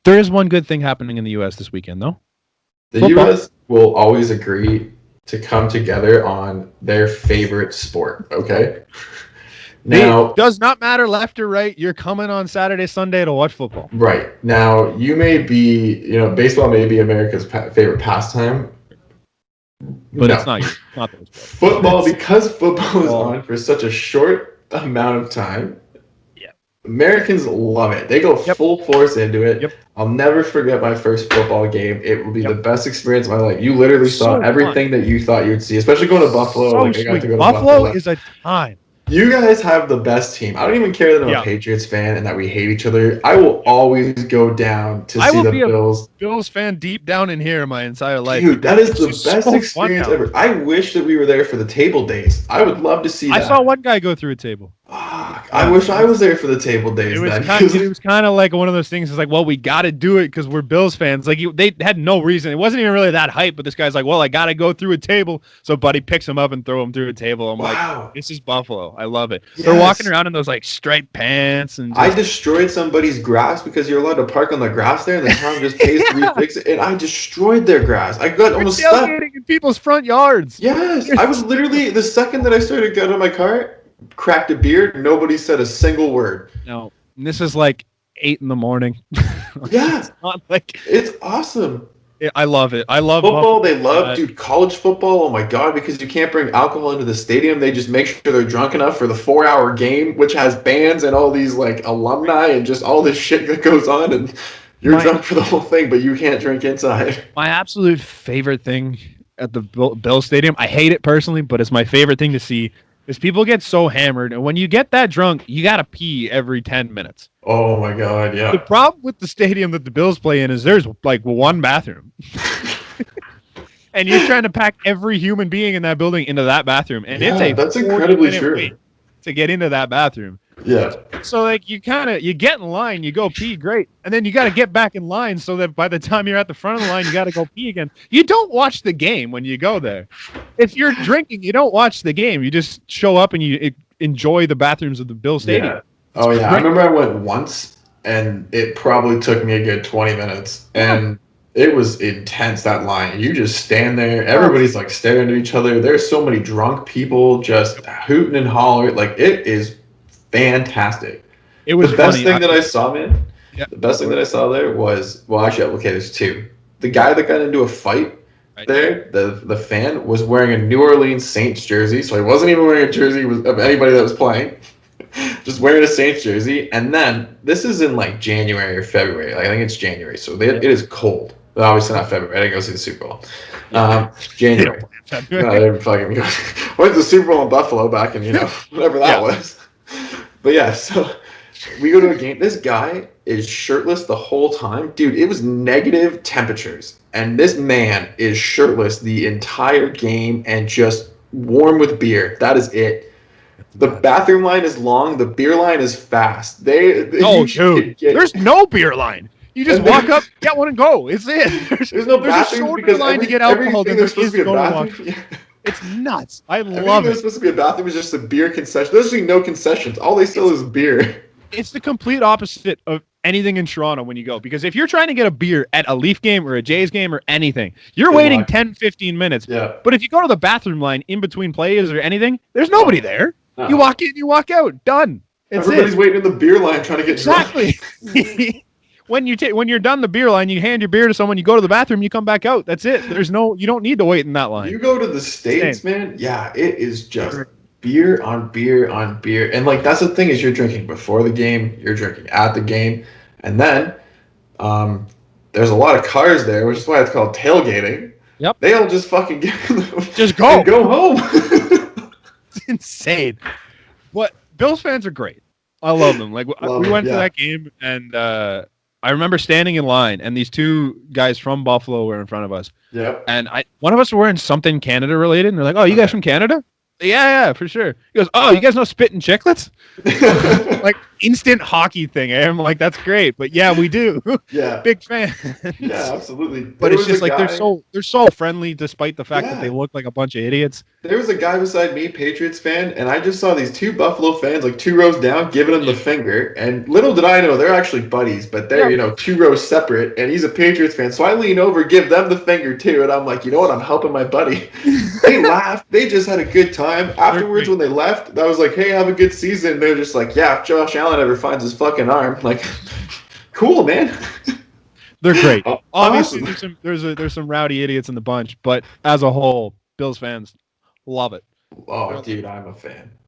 There is one good thing happening in the U.S. this weekend, though. The Football. U.S. will always agree to come together on their favorite sport, okay? Now, It does not matter left or right. You're coming on Saturday, Sunday to watch football. right. Now, you may be, baseball may be America's favorite pastime. But No. it's not yours. Not those sports. Football, because football is on for such a short amount of time, Americans love it. They go full force into it. Yep. I'll never forget my first football game. It will be the best experience of my life. You literally saw everything that you thought you'd see, especially going to Buffalo. So I got to go to Buffalo is a time. You guys have the best team. I don't even care that I'm a Patriots fan and that we hate each other. I will always go down to see the Bills. Bills fan deep down in here my entire life. Dude, that is the best experience ever. I wish that we were there for the table days. I would love to see that. I saw one guy go through a table. I wish I was there for the table days. It was kind of like one of those things. It's like, well, we got to do it because we're Bills fans. Like they had no reason. It wasn't even really that hype. But this guy's like, well, I got to go through a table. So Buddy picks him up and throw him through a table. I'm like, this is Buffalo. I love it. Yes. They're walking around in those like striped pants and. I destroyed somebody's grass because you're allowed to park on the grass there, and the town just pays to refix it. And I destroyed their grass. I got almost stuck in people's front yards. Yes, I was literally the second that I started getting out of my car. Cracked a beer. Nobody said a single word. No, this is like 8 a.m. Yeah, it's not like it's awesome. I love it. I love football. They love, dude, college football. Oh my god, because you can't bring alcohol into the stadium. They just make sure they're drunk enough for the 4-hour game, which has bands and all these like alumni and just all this shit that goes on, and you're drunk for the whole thing, but you can't drink inside. My absolute favorite thing at the Bills Stadium. I hate it personally, but it's my favorite thing to see. Is people get so hammered, and when you get that drunk, you gotta pee every 10 minutes. Oh my god, yeah. The problem with the stadium that the Bills play in is there's like one bathroom. And you're trying to pack every human being in that building into that bathroom. And that's incredibly true. To get into that bathroom. Yeah. So like you get in line, you go pee, great. And then you got to get back in line so that by the time you're at the front of the line, you got to go pee again. You don't watch the game when you go there. If you're drinking, you don't watch the game. You just show up and you enjoy the bathrooms of the Bills Stadium. Yeah. Oh yeah. I remember I went once and it probably took me a good 20 minutes and it was intense, that line. You just stand there. Everybody's like staring at each other. There's so many drunk people just hooting and hollering. Like it is fantastic. It was the best thing that I saw, man. Yeah. The best thing that I saw there was there's two. The guy that got into a fight there, the fan was wearing a New Orleans Saints jersey, so he wasn't even wearing a jersey of anybody that was playing. Just wearing a Saints jersey, and then this is in like January or February. I think it's January, so it is cold. Obviously not February. I didn't go see the Super Bowl. January. No, I didn't fucking go. Went to the Super Bowl in Buffalo back in whatever that was. But yeah, so we go to a game. This guy is shirtless the whole time. Dude, it was negative temperatures. And this man is shirtless the entire game and just warm with beer. That is it. The bathroom line is long. The beer line is fast. Dude. There's no beer line. You just walk up, get one, and go. It's it. There's no bathroom. There's a shorter line to get alcohol than there is to go to walk. Yeah. It's nuts. I love it. There's supposed to be a bathroom. It's just a beer concession. There's actually no concessions. All they sell is beer. It's the complete opposite of anything in Toronto when you go. Because if you're trying to get a beer at a Leaf game or a Jays game or anything, you're waiting 10, 15 minutes. Yeah. But if you go to the bathroom line in between plays or anything, there's nobody there. No. You walk in, you walk out. Done. Everybody's waiting in the beer line trying to get drunk. When you're done the beer line, you hand your beer to someone, you go to the bathroom, you come back out. That's it. You don't need to wait in that line. You go to the States, man. Yeah, it is just beer on beer on beer. And like that's the thing is you're drinking before the game, you're drinking at the game, and then there's a lot of cars there, which is why it's called tailgating. Yep. They'll just fucking just go home. It's insane. But Bills fans are great. I love them. Like we went to that game and I remember standing in line, and these two guys from Buffalo were in front of us. Yeah. And one of us were wearing something Canada related, and they're like, "Oh, you guys from Canada?" Yeah, for sure. He goes, "Oh, you guys know Spit and Chicklets?" Like instant hockey thing. I'm like, "That's great," but yeah, we do. Yeah. Big fan. Yeah, absolutely. But it's just like they're so friendly, despite the fact that they look like a bunch of idiots. There was a guy beside me, Patriots fan, and I just saw these two Buffalo fans, like 2 rows down, giving him the finger. And little did I know, they're actually buddies, but they're, 2 rows separate, and he's a Patriots fan. So I lean over, give them the finger too, and I'm like, you know what, I'm helping my buddy. They laughed. They just had a good time. Afterwards, when they left, I was like, hey, have a good season. They're just like, yeah, if Josh Allen ever finds his fucking arm. Like, cool, man. They're great. Awesome. Obviously, there's some rowdy idiots in the bunch, but as a whole, Bills fans love it. Oh, dude, I'm a fan.